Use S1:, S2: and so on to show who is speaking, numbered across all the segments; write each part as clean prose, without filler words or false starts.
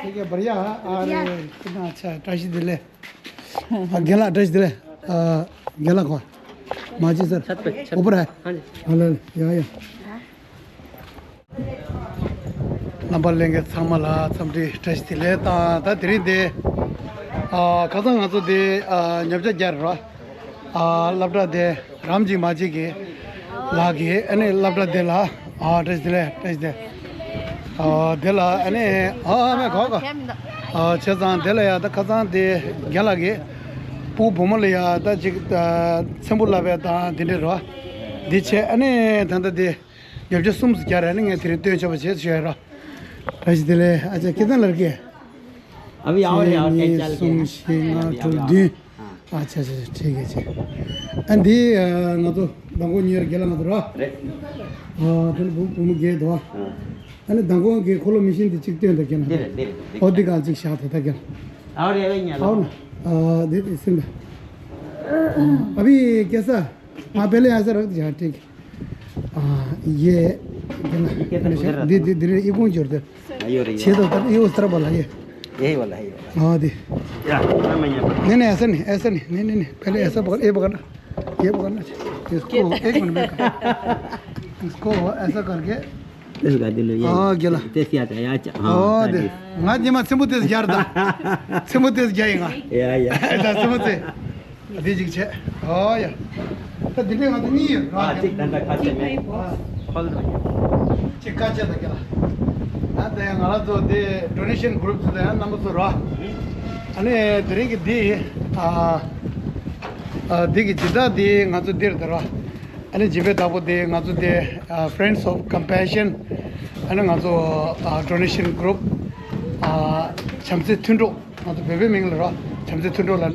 S1: ठीक है बढ़िया है और कितना अच्छा है टच दिले गेला टच दिले गेला को माजी सर ऊपर है हेलो या नंबर लेंगे सामला समझी टच दिले ता धीरे दे खतम हो तो दे जब से जार रहा लपटा दे राम जी माजी के लागे अने लपटा दे ला टच दे दिला अने मैं खाओगा चेजान दिला या तो खजान दे गला के पू भूमल या तो सिंबल लावे ता दिले रहा दिचे अने धंधा दे जब जो सुम्स क्या रहने के तेरे तो जब से शहरा पैसे दिले अच्छा कितना लड़के हैं
S2: अभी आओ चल
S1: के अच्छा ठीक है अंधी ना तो दंगो नियर गेला ना तो रहा तो भूम गे दो अने दंगो के खोलो मशीन दी चिकते हैं क्या ना और दिखा चिक शात है क्या
S2: और ये नहीं
S1: आओ ना दे सिंह अभी कैसा हाँ पहले ऐसा रख दिया ठीक ये दे ये कौन जोड़ दे छेद होता है ये उस तरह वाला ये
S2: यही वाला है
S1: हाँ दे नहीं ऐसा नहीं पहले ऐसा पकड़ ये पकड़ना इसको एक मिनट में इसको ऐसा करके
S2: इसका दिल ये
S1: हाँ गेला
S2: तेज आता है अच्छा
S1: हाँ दे हाँ जी मैं सिमुतेस जारदा सिमुतेस जाएगा
S2: या
S1: ऐसा सिमुते अभी जी छे हाँ या तो दिले मत नहीं है
S2: हाँ ठीक धंधा खाते में खोल दो
S1: चिक्का चला गेला ada yang ala tuh di donation group tuh ya nama tuh roh, ane dari di kita di ngatu dir terus, ane jibe tahu di ngatu di Friends of Compassion, ane ngatu donation group, chamse tundo, ngatu bebe minggu roh, chamse tundo lah.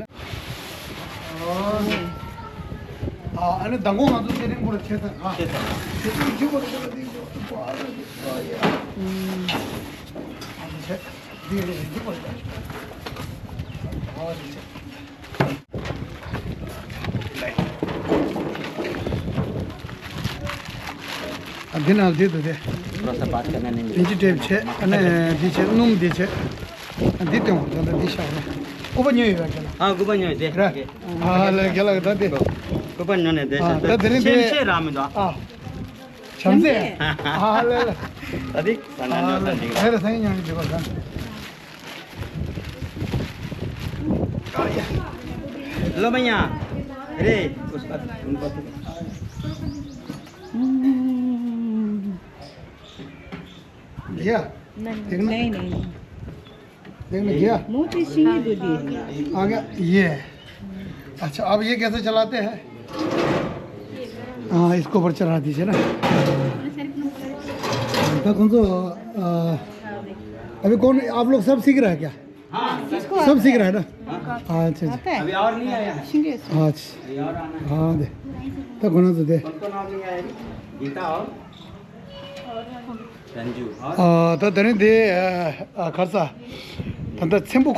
S1: ane dangu ngatu sering boleh cerita, itu juga boleh di दिन आल दे दे
S2: थोड़ा सा बात करना नहीं
S1: वेजिटेब छे अने दी छे नूम दी छे दीते हूं तो दिशा है गुबन्यो है क्या
S2: हां गुबन्यो दे
S1: हां ले गेला दे
S2: गुबन्यो ने दे छे राम दो
S1: छमसे हां ले
S2: अधिक बनाना
S1: है सही नहीं देखो सन
S2: लो भैया अरे उसका उनको
S1: गया
S3: नहीं
S1: देखने गया
S3: मोटी सिंगी दूधी
S1: आ गया ये अच्छा अब ये कैसे चलाते हैं हाँ इसको ऊपर चढ़ा दीजिए ना कौन तो अभी कौन आप लोग सब सीख रहे हैं क्या सब सीख रहा है ना अच्छा
S2: अभी और नहीं आया
S1: अच्छा हाँ दे तो कौन तो दे
S2: गीता और संजू
S1: तो धनी दे खर्चा तंत्र सिंपल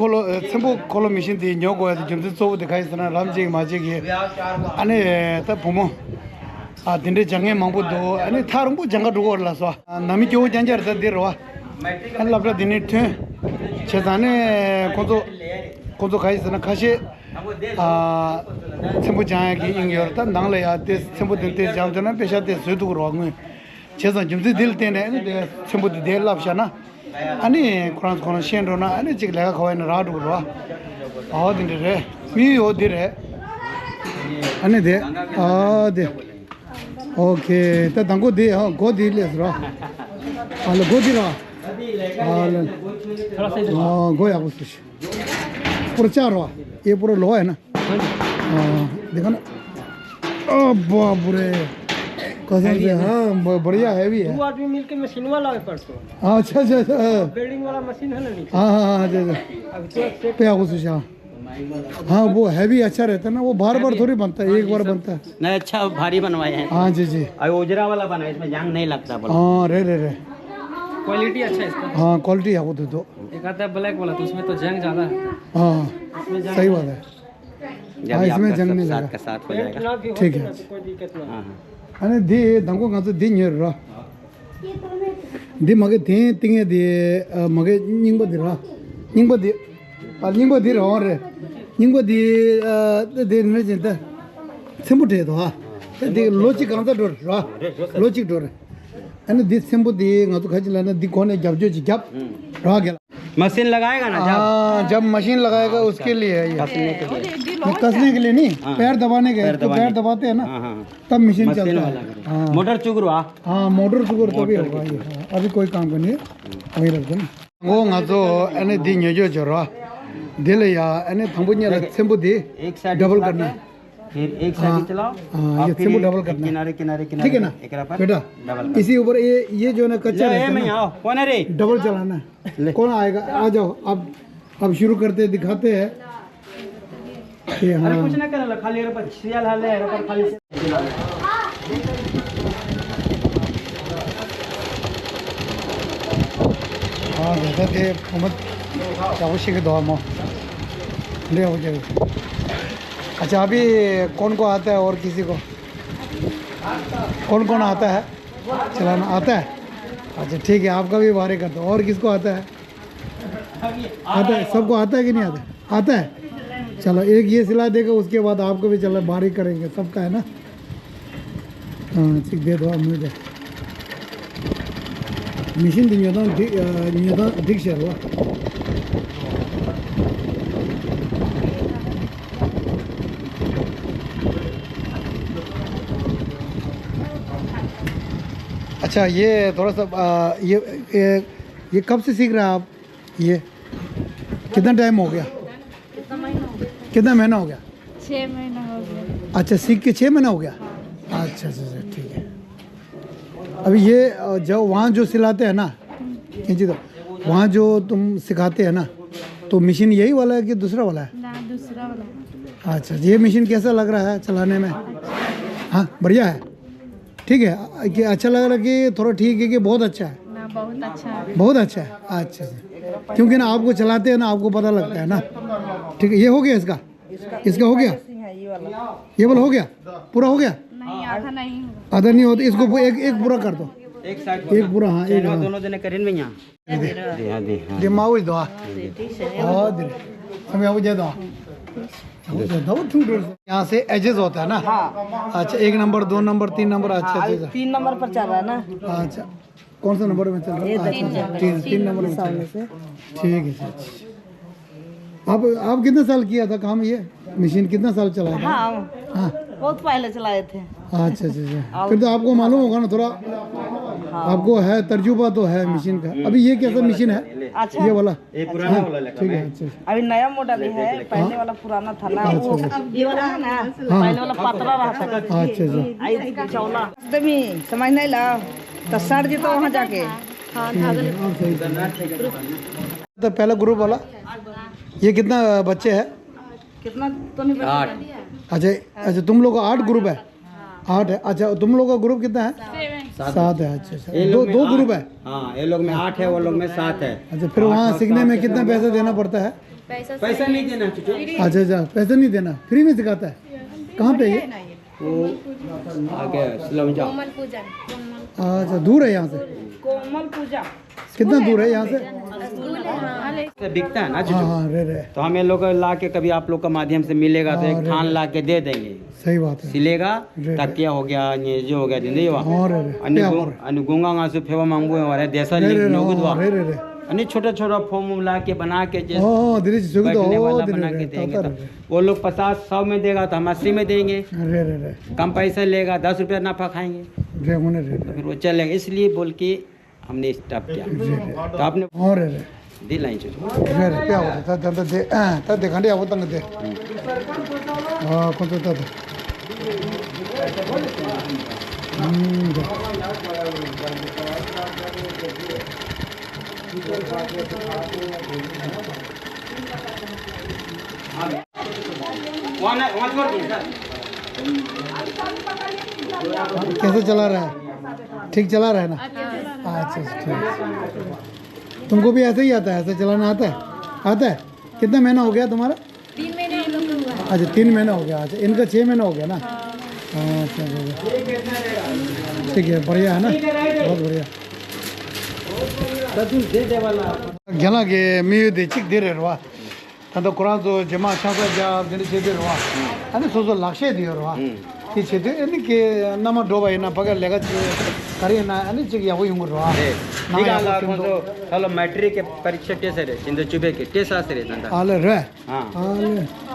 S1: खोलो मशीन दी न्यों को जमते तो दिखाई सना राम जी माजी की अने तो पुमो दिंडे जंगे मांगो दो अने थारुंगो जंगा दुगो लासवा नमी क्यों जंजर तो दे रवा अन लपड़ा दिने थे चेताने कोतो खाई सना खासे सिंपल जाए की इंग्योर ता नांगले याते सिंपल दिनते जाम जना पेशा ते सुई दुगो रवांगे चेता जमते दिल तेने सिंपल दे लापशा ना अने कुरान शेन रोना अने चिक लगा खवाई ना राड गुरवा आओ दिन रे मी हो दे रे अने दे दे ओके तो दंगो दे हाँ गो दे ले रो हाल गो दे रो हाल हाँ गो या कुछ पूरा चार रो ये पूरा लो है ना हाँ देखो ना बाप रे कसम से हाँ बढ़िया हैवी है
S4: दो आदमी मिलके मशीन वाला है परसों
S1: अच्छा
S4: बिल्डिंग वाला मशीन है ना नीचे
S1: हाँ
S4: अभी तो
S1: पे कुछ हाँ वो हैवी अच्छा रहता है ना वो बार बार थोड़ी बनता है एक बार बनता है
S2: नहीं अच्छा भारी बनवाए हैं
S1: हाँ जी
S2: अभी उजरा वाला बना है इसमें जंग नहीं लगता
S1: हाँ रे
S4: क्वालिटी अच्छा है इसका
S1: हाँ क्वालिटी है वो तो
S4: एक आता है ब्लैक वाला तो उसमें तो जंग ज्यादा है
S1: हाँ सही बात है हाँ इसमें जंग नहीं
S2: साथ
S1: लगा
S2: का साथ हो जाएगा
S1: ठीक है
S4: कोई दिक्कत ना
S1: अरे दे दंगो का तो दिन है रा 디 मगे थे तिंगे दे मगे निंगबो दिरा निंगबो दि निंगबो दिरा और निंगबो दि दे ने जंता सेम्बुटे दो हा दे लॉजिक गांदा डोर रा लॉजिक डोर अने दि सेम्बु दि ngatu khajला ना दि कोने जब जो जब रा गया
S2: मशीन लगाएगा ना
S1: हाँ जब मशीन लगाएगा उसके लिए है ये
S2: कसने के लिए
S1: कसने के लिए नहीं पैर दबाने के तो पैर दबाते हैं ना तब मशीन चलता है हाँ
S2: मोटर चुगरुआ
S1: हाँ मोटर सुगर तो भी होगा ये हाँ, अभी कोई काम का नहीं है वही रख देना वो तो एने दिन ये जो जरा दिल या एने थंबुन्या सेम्बु दी
S2: एक साइड
S1: डबल करना है
S2: फिर एक साइड चलाओ
S1: हाँ
S2: और
S1: ये
S2: फिर
S1: सेम्बु डबल करना है
S2: किनारे किनारे किनारे
S1: ठीक है ना
S2: एकरा पर
S1: बेटा
S2: डबल
S1: इसी ऊपर ये जो है ना कच्चा
S2: ले
S1: रहता है
S2: मैं
S1: ना,
S2: आओ कौन है रे
S1: डबल चलाना है कौन आएगा आ जाओ अब शुरू करते हैं, दिखाते हैं कि
S2: अरे
S1: हाँ
S2: कुछ ना कर खाली रे पर सियाल हाले रे पर खाली
S1: हाँ जैसा थे मोहम्मद चावशी के दवा में ले हो जाएगा अच्छा अभी कौन को आता है और किसी को कौन आता है चलाना आता है अच्छा ठीक है आपका भी बारे कर दो और किसको आता है सबको आता है कि नहीं आता आता है चलो एक ये सिला देगा उसके बाद आपको भी चलो बारी करेंगे सबका है ना हाँ ठीक दे दो मुझे मिशन दिन दिख शेयर हुआ अच्छा ये थोड़ा सा ये कब से सीख रहे हैं आप ये कितना टाइम हो गया कितना महीना हो गया
S5: 6 महीना हो गया
S1: अच्छा सीख के 6 महीना हो गया अच्छा अच्छा ठीक है अभी ये जब वहाँ जो सिलाते हैं ना खींची तो वहाँ जो तुम सिखाते हैं ना तो मशीन यही वाला है कि दूसरा वाला है
S5: ना दूसरा वाला
S1: अच्छा ये मशीन कैसा लग रहा है चलाने में हाँ बढ़िया है ठीक है कि अच्छा लग रहा है कि थोड़ा ठीक है कि बहुत अच्छा है
S5: ना बहुत अच्छा है
S1: बहुत अच्छा है अच्छा अच्छा क्योंकि ना आपको चलाते हैं ना आपको पता लगता है ना ठीक है ये हो गया इसका हो गया ये वाला हो गया पूरा हो गया
S5: नहीं आधा नहीं होगा
S1: आधा नहीं होता इसको एक पूरा कर दो
S2: एक साइड
S1: एक पूरा हाँ एक हाँ
S2: दोनों जने करें में यहां दे दे
S1: दिमाग दो हाँ दे हमें वो दे दो यहाँ से एजेस होता है ना अच्छा 1 नंबर 2 नंबर 3 नंबर अच्छा अच्छा
S3: 3 नंबर पर चल रहा है ना
S1: अच्छा कौन सा नंबर में चल रहा है अच्छा 3 नंबर में चल रहा है ठीक है अच्छा आप कितने साल किया था काम ये मशीन कितना साल चलाया था
S3: हाँ
S1: हाँ
S3: बहुत पहले चलाए थे
S1: अच्छा अच्छा अच्छा फिर तो आपको मालूम होगा ना थोड़ा आपको है तर्जुबा तो है मशीन का अभी ये कैसा मशीन है
S3: अच्छा
S1: ये वाला
S2: ये पुराना वाला लगा
S1: ठीक है अच्छा
S3: अभी नया मॉडल ही है पहले वाला पुराना था ना वो ये वाला है ना पहले वाला पतला रहा था
S1: अच्छा अच्छा
S3: आई चौला तभी समझ नहीं ला तो सड़ जी तो वहाँ जाके
S1: तो पहला ग्रुप वाला ये कितना बच्चे है
S3: कितना तो नहीं पता।
S2: 8
S1: अच्छा अच्छा तुम लोग का 8 ग्रुप है 8 है अच्छा तुम लोग का ग्रुप कितना है 7 है अच्छा अच्छा दो ग्रुप है
S2: हां ये लोग में 8 है वो लोग में 7 है
S1: अच्छा फिर वहाँ सीखने में कितना पैसा देना पड़ता है
S2: पैसा नहीं देना चुचू
S1: अच्छा अच्छा पैसा नहीं देना फ्री में सिखाता है कहाँ पे ये
S2: वो आगे स्लम जाओ
S1: अच्छा दूर है यहाँ से
S3: कोमल पूजा
S1: कितना दूर है यहाँ से
S2: से बिकता है ना
S1: हाँ
S2: चुचू
S1: हाँ रे
S2: तो हम ये लोग ला के कभी आप लोग का माध्यम से मिलेगा तो एक थान ला के दे देंगे
S1: सही बात है
S2: सिलेगा तकिया हो गया ये जो हो गया दिन वा
S1: हाँ रे
S2: अनि गुंगा गासु फेवा मांगू है देसा
S1: रे
S2: नोगुदवा
S1: रे रे रे
S2: अनि छोटा छोटा फॉर्म ला के बना के जैसे
S1: हाँ धीरे से सुख दो
S2: बैठने वाला
S1: धीरे
S2: बना के
S1: रे
S2: देंगे तो वो लोग 50-100 में देगा तो हम 80 में देंगे
S1: रे रे रे
S2: कम पैसा लेगा 10 रुपया नफा खाएंगे
S1: रे होने रे
S2: तो फिर वो चलेगा इसलिए बोल के हमने स्टॉप किया तो आपने
S1: हाँ रे रे
S2: दिल नहीं चुका
S1: रे रे क्या होता था दे ता देखंडी आवत तंग दे हाँ कौन सा था कैसे चला रहा है ठीक चला रहा है ना अच्छा ठीक तुमको भी ऐसे ही आता है ऐसे चलाना आता है कितना महीना हो गया तुम्हारा
S5: 3 महीने हम लोग हुआ
S1: अच्छा 3 महीना हो गया अच्छा इनका 6 महीना हो गया ना अच्छा ठीक है बढ़िया है ना बहुत बढ़िया
S2: दे दे वाला
S1: गेला गे मी दे चिक दे रे रवा तंदो कुरान जो जमा शासा जा दिन से दे रवा अने सोजो लक्ष्य दियो रवा ती छेदे एनी के नमा डोबा इना पगा लेगा करे ना अने चिक या वो युंग रवा
S2: ठीक है तो चलो मैट्रिक के परीक्षा टेस्ट है सिंधु चुबे के टेस्ट आसे रे नंदा
S1: आले रे
S2: हां
S1: आले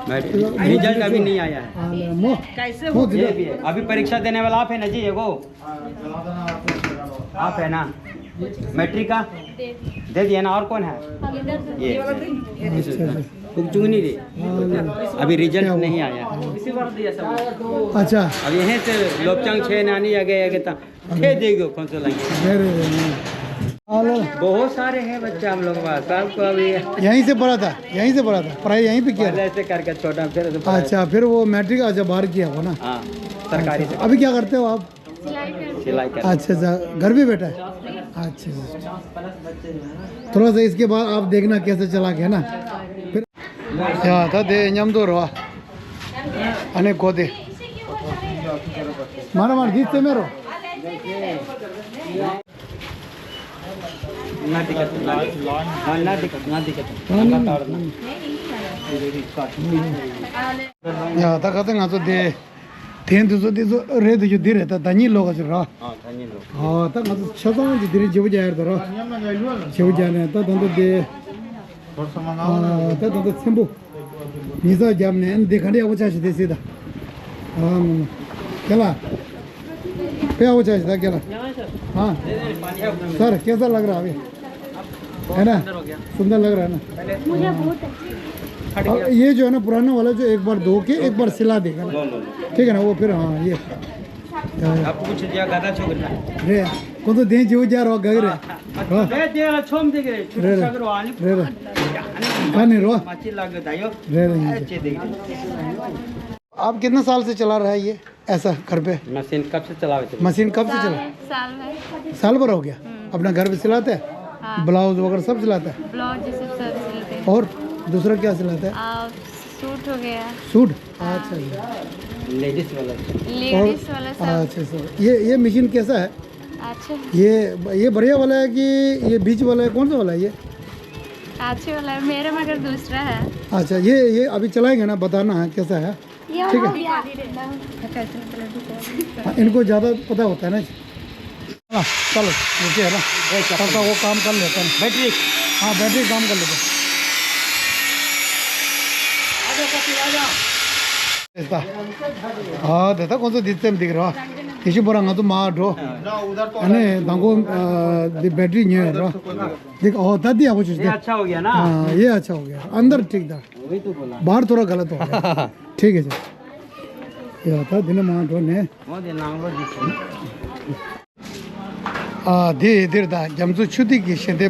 S2: मैट्रिक रिजल्ट अभी नहीं आया है
S1: आले मो
S3: कैसे
S1: मो
S2: ये भी है अभी परीक्षा देने वाला आप है ना जी एगो आप है ना मैट्रिक का दे दिया ना और कौन है ये चुगनी रे अभी रिजल्ट नहीं आया
S4: इसी बार दिया सब
S1: अच्छा
S2: अब यहीं से लोपचांग छे नानी आगे आगे ता छे देगो कौन सा लाएंगे
S1: रे आले
S2: बहुत सारे हैं बच्चे हम लोग के पास सबको अभी
S1: यहीं से पढ़ा था यहीं से पढ़ा था पढ़ाई यहीं पे किया था
S2: पहले से करके छोटा फिर
S1: अच्छा फिर वो मैट्रिक अच्छा बाहर किया हो ना
S2: हाँ सरकारी से
S1: अभी क्या करते हो आप
S2: सिलाई कर
S1: अच्छा अच्छा घर भी बैठा है अच्छा थोड़ा सा इसके बाद आप देखना कैसे चला गया ना फिर या था दे न्याम दो रहा अने को दे मारा मार जीतते मेरो
S2: ना दिक्कत ना दिक्कत
S1: या था कहते ना तो दे तेन तो दे तो रे तो दे रहता तनी लोग से रहा
S2: हाँ धन्य लोग
S1: हाँ था ना तो छता में धीरे जीव जाए तो रहा जीव जाने था तो दे था तो सिंबू निजा जामने देखा नहीं वो चाहे दे सीधा हाँ क्या पे वो चाहे था क्या हाँ सर कैसा लग रहा है अभी है ना सुंदर लग रहा है ना अब ये जो है ना पुराना वाला जो एक बार धो के एक बार सिला देगा ना ठीक है ना वो फिर हाँ ये
S2: आप पूछ दिया गादा छोकरा
S1: रे कौन तो दें जीव जा रहा गगर हाँ
S2: बे दे छोम देख रे
S1: रे रे
S2: छोटा आनी
S1: रे रे खाने रो
S2: माची लाग दायो
S1: रे रे
S2: अच्छे देख
S1: आप कितने साल से चला रहा है ये ऐसा घर पे
S2: मशीन कब से चलावे थे
S1: मशीन कब से चला
S5: साल में
S1: साल भर हो गया अपना घर पे सिलाते हैं
S5: हाँ।
S1: ब्लाउज वगैरह सब सिलाता है
S5: ब्लाउज ये सब सिलते हैं
S1: और दूसरा क्या सिलाता है
S5: सूट हो गया
S1: सूट अच्छा
S2: लेडीज वाला
S5: लेडीज वाला सब
S1: अच्छा सर ये मशीन कैसा है
S5: अच्छे
S1: ये बढ़िया वाला है कि ये बीच वाला है कौन सा वाला है ये
S5: अच्छे वाला है मेरा मगर दूसरा है
S1: अच्छा ये अभी चलाएंगे ना बताना है कैसा है ठीक है हाँ, इनको ज़्यादा पता होता है ना हाँ चलो देखिए है ना सबका वो काम कर लेता है
S2: बैटरी
S1: हाँ बैटरी काम कर लेते हाँ देता कौन सा दिखते दिख रहा इसी पर तो मार दो अने दांगो बैटरी नहीं है देख ओ दादी आप कुछ
S2: ये अच्छा हो गया ना
S1: हाँ ये अच्छा हो गया अंदर ठीक था
S2: वही तो बोला
S1: बाहर थोड़ा गलत हो गया ठीक है सर ये होता दिन मार दो ने
S2: वो दे नांगलो जी
S1: दे इधर था जमसु छुट्टी की शेदे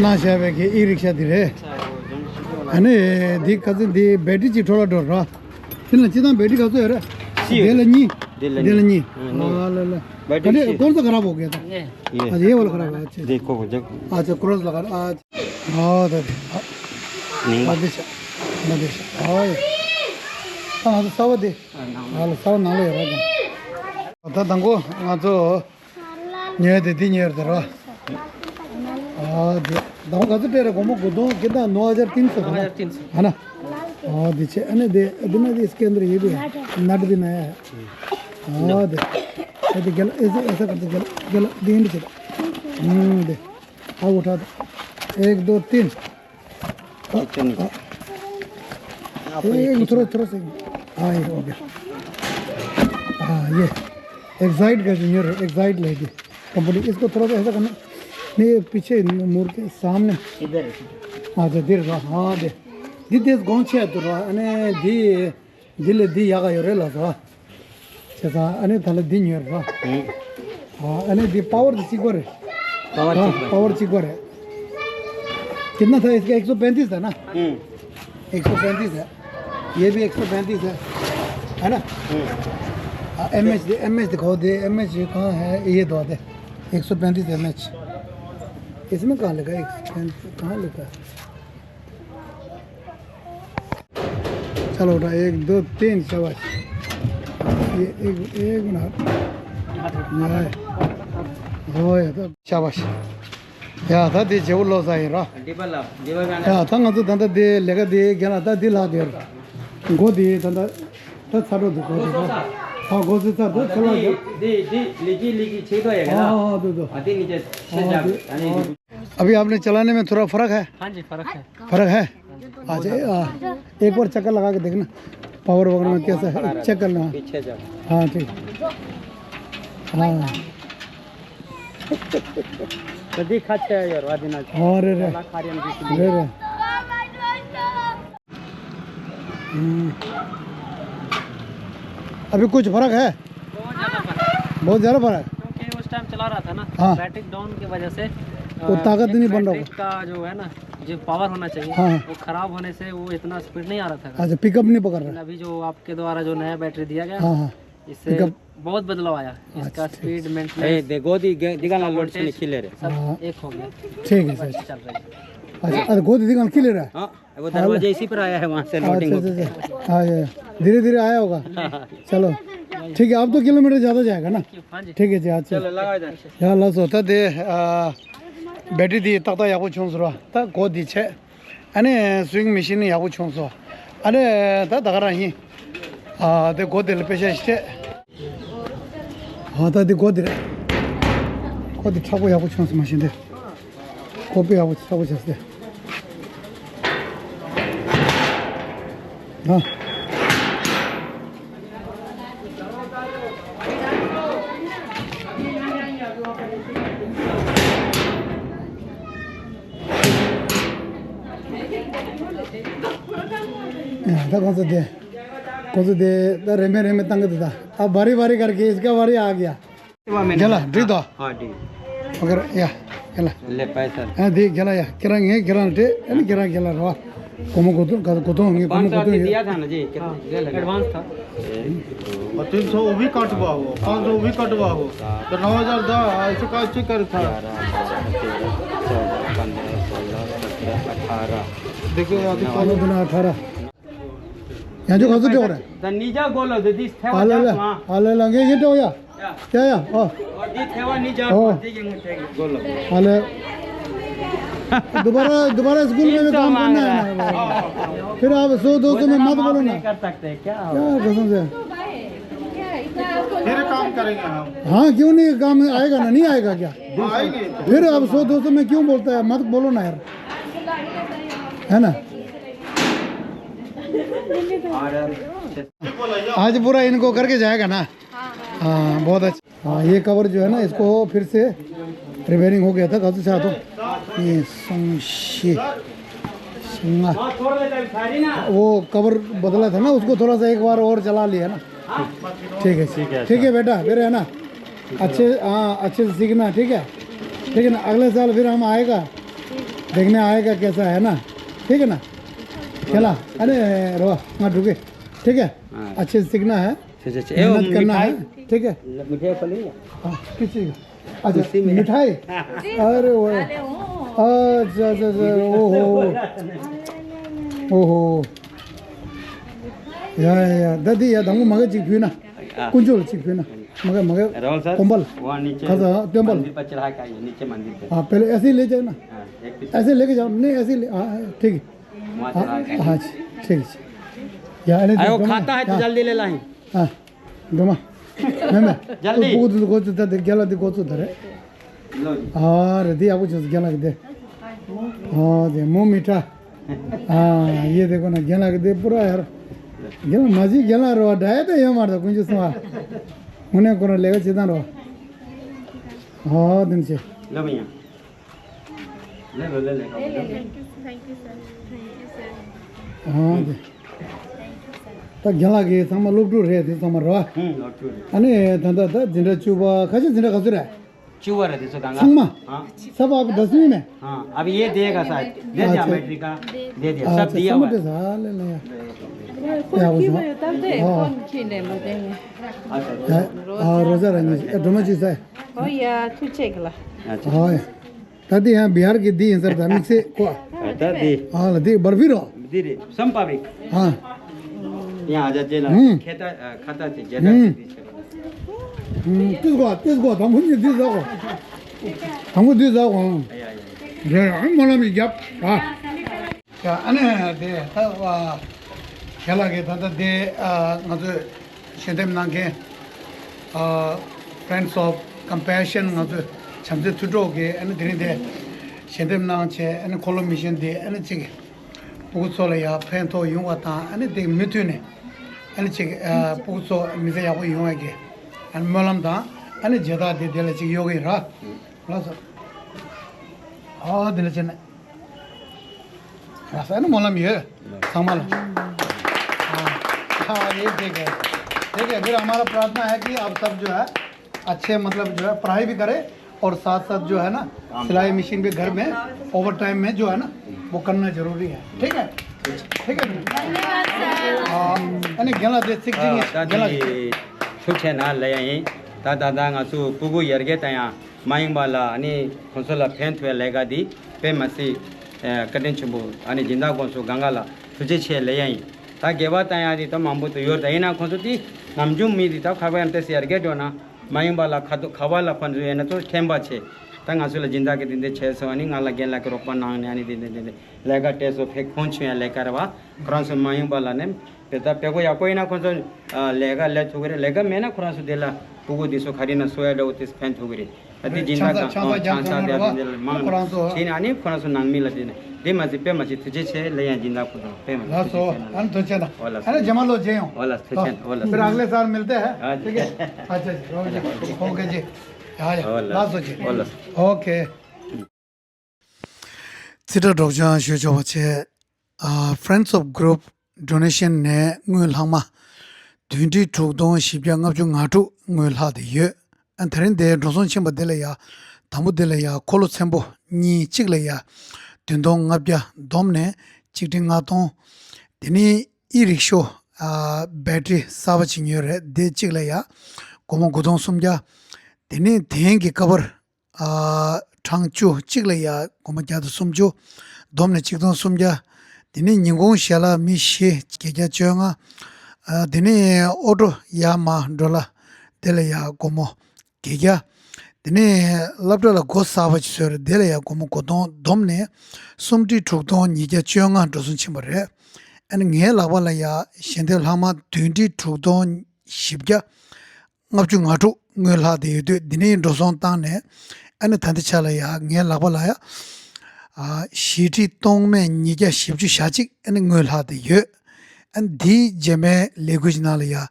S1: ना शायद के ई रिक्शा दिरे अने दी कजन दी बैटरी ची थोड़ा डर रहा कितना चिता बैटरी का तो यार दिलनी दिलनी ला
S2: बैटरी
S1: कौन सा खराब हो गया था
S2: ये
S1: अच्छा ये वाला खराब है अच्छा
S2: देखो जब
S1: अच्छा क्रॉस लगा आज हाँ दादी
S2: नहीं
S1: मदेश मदेश हाँ हाँ तो सब दे हाँ सब नाले यार आता तंगो हाँ तो न्याय देती न्याय दरा हाँ दे दाम का तो तेरे को मो गुदो कितना 9,300 है ना हाँ दीचे अने दे अदना दे इसके अंदर ये भी है नट भी नया है हाँ दे ऐसे गल ऐसा करते गल देंड से दे हाँ उठा दे 1 2 3 थोड़ा थोड़ा से हाँ ये हो गया हाँ ये एक्साइड का जूनियर एक्साइड लेगी कंपनी इसको थोड़ा सा ऐसा करना नहीं ये पीछे मोड़ के सामने
S2: इधर
S1: हाँ दे दे हाँ दे दी देश गाँव छे तो अने दी दिले दी यागा योरे ला तो चेसा अने थाले दी न्यूर रा हाँ अने दी पावर दी चिकोरे पावर चिकोरे कितना था इसका 135 था ना 135 है ये भी 135 है ना एमएच दिखाओ दे एमएच कहाँ है ये दो दे 135 एमएच इसमें कहाँ लिखा है कहाँ लिखा है चलो उठा 1 2 3 शाबाश ये एक मिनट हो तो शाबाश 야 다디 제울로 사이라
S2: डिबल आप डिबल गाना
S1: 야 당아도 단다 데 레가 데 게나 다디 라데 고디 단다 다 사로도 고디 아 고디 사도 살라게
S2: दी लिगी छेद होएगा ना
S1: हाँ दो दो
S2: आधी नीचे से जाब यानी
S1: अभी आपने चलाने में थोड़ा फर्क है
S4: हाँ जी फर्क है
S1: फर्क है आज एक बार चक्कर लगा के देखना पावर वगैरह में कैसा है चेक करना
S2: पीछे जाओ
S1: हाँ ठीक हाँ
S2: कदी खाते है यार वादी ना
S1: हाँ रे रे
S2: खारियन
S1: रे रे अभी कुछ फर्क है बहुत ज़्यादा फर्क है
S4: क्योंकि उस टाइम चला रहा था ना
S1: हाँ।
S4: बैटरी डाउन की वजह से
S1: वो ताकत नहीं बन रहा
S4: बैटरी का जो है ना जो पावर होना चाहिए
S1: हाँ।
S4: वो खराब होने से वो इतना स्पीड नहीं आ रहा था
S1: अच्छा पिकअप नहीं पकड़ रहा
S4: अभी जो आपके द्वारा जो नया बैटरी दिया गया
S1: हाँ हाँ
S4: इससे
S1: Pickup-
S4: बहुत बदलाव आया इसका स्पीड
S2: ए
S4: मेंटेनेंस
S2: देखो दी दिगाना लोड से खिले रे
S1: हाँ।
S4: सब एक हो गया
S1: ठीक है सर
S4: चल रही है
S1: अच्छा अरे गोदी दिखान क्लियर रहा है
S2: हां वो दरवाजे इसी पर आया है वहां से लोडिंग
S1: अच्छा अच्छा अच्छा हाँ धीरे धीरे आया होगा चलो ठीक है अब तो किलोमीटर ज़्यादा जाएगा ना
S4: हाँ जी
S1: ठीक है जी अच्छा
S2: चलो लगाओ इधर
S1: 야 라서 다데 배터리 딱딱 야구 청소로 다 고디체 안에 스윙 머신이 야구 청소 안에 다 나가라니 아데 고디를 빼셔시테 다데 고디래 고디 차고 야구 청소 마신데 고비 야구 차고 쳤대 아 दा कौन सा दे दा रेमे रेमे तंग देता अब बारी बारी करके इसका बारी आ गया चला दी दो
S2: हां दी
S1: अगर या चला
S2: ले पैसा
S1: हाँ दी चला या किरांगे किरांटे यानी किरांग चला रहा कोमो को तो होंगे कोमो को
S2: 500
S1: तो
S2: आपने दिया था ना जी कितना ले लगा
S4: एडवांस था
S6: 300 वो भी कटवा हो 500 वो भी कटवा हो तो 9000 दा ऐसे का चेक कर था
S2: 18
S6: देखो अभी
S1: पालो बिना 18 यहाँ जो खासो हो रहा है
S2: द नीजा गोलो द दिस थे
S1: आले ले आले लगे ये तो या क्या या ओ
S2: और दी थेवा नीजा
S1: ओ।
S2: देंगे मुझे गोलो
S1: आले दोबारा स्कूल में भी काम करना है ना फिर आप 100-200 में मत बोलो ना
S2: नहीं कर सकते क्या
S1: क्या कसम से
S6: फिर काम करेंगे हम
S1: हाँ क्यों नहीं काम आएगा ना नहीं आएगा क्या
S6: आएंगे
S1: फिर अब 100-200 में क्यों बोलता है मत बोलो ना यार है ना आज पूरा इनको करके जाएगा ना हाँ बहुत अच्छा हाँ ये कवर जो है ना इसको फिर से रिपेयरिंग हो गया था कल से तो ये वो कवर बदला था ना उसको थोड़ा सा एक बार और चला लिया ना ठीक है ठीक है बेटा फिर है ना अच्छे हाँ अच्छे से सीखना ठीक है ना अगले साल फिर हम आएगा देखने आएगा कैसा है ना ठीक है ना चला अरे रो मत रुके ठीक है अच्छे से सीखना है मेहनत करना है ठीक है
S2: मिठाई फली
S1: हाँ किस चीज़ का? अच्छा मिठाई अरे वो अच्छा अच्छा अच्छा ओहो या दादी या दंगू मगे चिक फिना कुंजोल चिक फिना मगे
S2: राहुल सर
S1: कंबल
S2: वहाँ नीचे
S1: खासा टेम्पल
S2: मंदिर पर चढ़ा के आइए नीचे मंदिर पे
S1: हाँ पहले ऐसे ही ले जाओ ना
S2: हाँ, एक पीछे
S1: ऐसे लेके जाओ नहीं ऐसे ही हाँ ठीक है
S2: वहाँ चढ़ा के
S1: हाँ ठीक है या अरे
S2: आयो खाता है तो जल्दी ले लाएं
S1: हाँ दोमा मैं
S2: जल्दी।
S1: गोचु दे गेला दे गोचु धरे
S2: लो जी
S1: हाँ रेडी आपको चीज गेला दे हाँ दे मुँह मीठा हाँ ये देखो ना गेला दे पूरा यार गेला मजी गेला रो डाय तो ये मार दो कुछ सुना उन्हें कौन लेगा चिता रो हाँ दिन से
S2: लो भैया ले लो ले ले
S1: हाँ दे तो गेला के सम लोग टूर रहे थे सम रो
S2: और चूर
S1: अने धंधा था जिंदा चुबा खाजे जिंदा खसुरा
S2: चूवर है दिसो गंगा
S1: संगमा
S2: हाँ
S1: सब आप 10वीं में
S2: हाँ अब ये देगा शायद दे दिया
S1: अच्छा।
S2: बैटरी का दे दिया सब दिया हुआ है।
S1: साले ले या वो
S2: अच्छा
S1: हाँ रोजा रहेंगे दोनों चीज़ है
S3: Oh ya, tu cek lah.
S2: अच्छा
S1: हाँ तभी यहाँ बिहार की दी सर धार्मिक से को
S2: अच्छा दी
S1: हाँ दी बर्फी रो
S2: दीदी संपाविक
S1: हाँ
S2: यहाँ आजा जेला
S1: हम्म।
S2: खाता खाता थी जेला
S1: किसको हम मुझे दी जाओ हमको दी जाओ
S2: आया आया
S1: 몰라면 이게 자 안에 와 결하게 다데 아주 신dem난게 friends of compassion 아주 참제 투도게 아니 드린데 신dem난체 아니 콜로미션데 아니 지게 보고서야 팬토 용화다 아니 데 미투네 아니 지게 보고서 미세야고 용하게 아니 몰람다 아니 제다 데델 지게 요게라 그래서 दिलचन ऐसा है ना मौलम ये संभाल हाँ ये ठीक है फिर हमारा प्रार्थना है कि आप सब जो है अच्छे मतलब जो है पढ़ाई भी करें और साथ साथ जो है ना सिलाई मशीन भी घर में ओवर टाइम में जो है ना वो करना जरूरी है ठीक है हाँ यानी गला दे सिक गला
S2: छुछे ना ले आई दादा दांगा सु पुगु यरगे तया माइंग वाला अनि कंसोला फेंथ वे लेगा दी पे मसी कटिन चुबु अनि जिंदा कोसो गंगाला तुझे छे ले आई ता गेवा तया दी तो मामबु तो योर दइना कोसो दी नमजुम मी दी ता खावे अंते शेयर के दोना माइंग वाला खवाला फन जो है ना तो ठेंबा छे तंगा सुला जिंदा के दिन दे 600 अनि गाला गेला के रोपन नांग अनि दिन दे लेगा टेसो फेक फोन छुया लेकर वा क्रॉस माइंग वाला ने पेता पेगो या कोई ना कोसो लेगा ले छुगरे लेगा मैं ना क्रॉस देला पुगु दिसो खरी ना सोया दो तिस फेन छुगरे अति जिंदा का चांसा दे दिन मांग छीन अनि क्रॉस नांग मिला दिन दे मजे पे मजे तुझे छे ले या जिंदा को पे मजे
S1: लासो अन तो चला अरे जमा लो जे
S2: वाला तुझे वाला
S1: फिर अगले साल मिलते हैं ठीक है अच्छा ओके जी लासो जी ओके सिटा डॉक्टर शुजो बचे फ्रेंड्स ऑफ ग्रुप डोनेशन ने ngul hangma 22 dong shibya ngapju ngatu ngul ha de ye antarin de roson chimba de la ya tamu de la ya kolo sembo ni chigla ya dindong ngapja domne chigding nga ton dini iriksho battery sawa chinyore de chigla ya komo godong sumja dini dengi cover changchu chigla ya komo jadu sumju domne chigdong sumja dini nyingong shala mi she keja chonga dini auto yama dola dele ya como keja dini labda la go savage sur dele ya como godon domne sumti trukdon nije chonga dosun chimbare and nge la wala ya shendel hama 20 trukdon shibja ngapchu ngatu ngela de dini doson tane and thandichala ya nge la wala ya shiti tongme nije shibju shachik and ngela de ye and di jeme language nala ya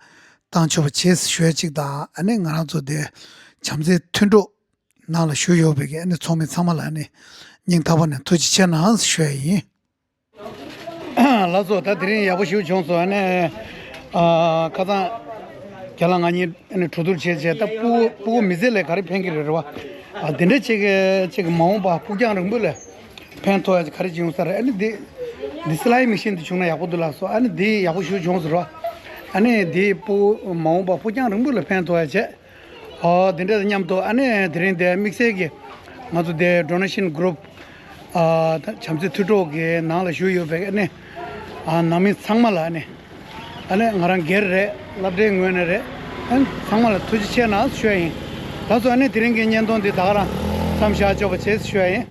S1: tangcho ches shwechik da ane ngara zo de chamse thundo nala shyo bege ane chomi samala ane ning taba ne tuji chen hans shwe la zo ta drin ya bu shyu chong so ane kaza kyalang ani ane thudur che che ta pu mize le kari phengi re wa dinde che maung ba pu gyang rang bule phen to kari jing sar ane de dislai machine de chuna yaku dula so ani de yaku shu jong zro ani de pu mau ba pu jang rung bu le pen to che dinde nyam to ani drin de mixe ge ma to de donation group chamse thuto ge na la shu yo be ani nami sangmala ani ngarang ger re labde ngwen re an sangmala tuji che na shwe yin da so ani drin ge nyen don de da ra samsha jo ba che shwe yin